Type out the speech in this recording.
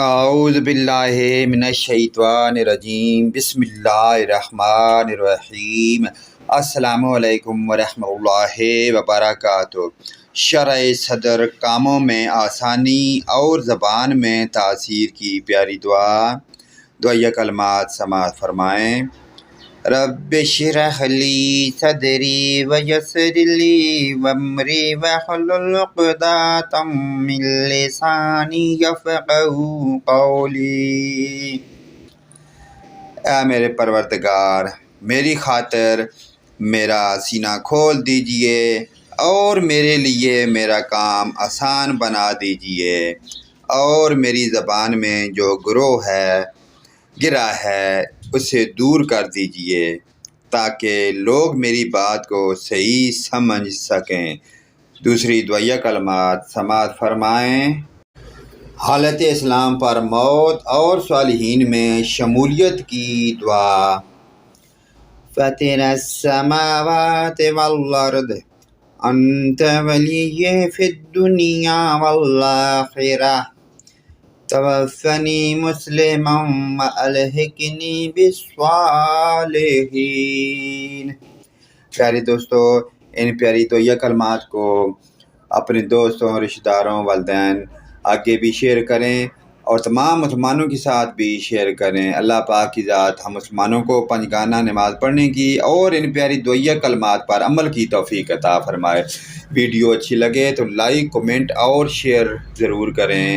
اعوذ باللہ من الشیطان الرجیم، بسم اللہ الرحمن الرحیم۔ السلام علیکم ورحمۃ اللہ وبرکاتہ۔ شرح صدر، کاموں میں آسانی اور زبان میں تاثیر کی پیاری دعائیہ کلمات سماعت فرمائیں۔ رب اشرح لی صدری ویسر لی وامری واحلل عقدۃ من لسانی یفقہوا قولی۔ اے میرے پروردگار، میری خاطر میرا سینہ کھول دیجئے اور میرے لیے میرا کام آسان بنا دیجئے، اور میری زبان میں جو گرا ہے اسے دور کر دیجئے، تاکہ لوگ میری بات کو صحیح سمجھ سکیں۔ دوسری دعائیہ کلمات سماعت فرمائیں۔ حالت اسلام پر موت اور صالحین میں شمولیت کی دعا۔ فاطر السماوات والارض انت ولی فی الدنیا والآخرہ، توفنی مسلما والحقنی بالصالحین۔ پیارے دوستو، ان پیاری دعائیہ کلمات کو اپنے دوستوں، رشتہ داروں، والدین آگے بھی شیئر کریں اور تمام مسلمانوں کے ساتھ بھی شیئر کریں۔ اللہ پاک کی ذات ہم مسلمانوں کو پنجگانہ نماز پڑھنے کی اور ان پیاری دعائیہ کلمات پر عمل کی توفیق عطا فرمائے۔ ویڈیو اچھی لگے تو لائک، کمنٹ اور شیئر ضرور کریں۔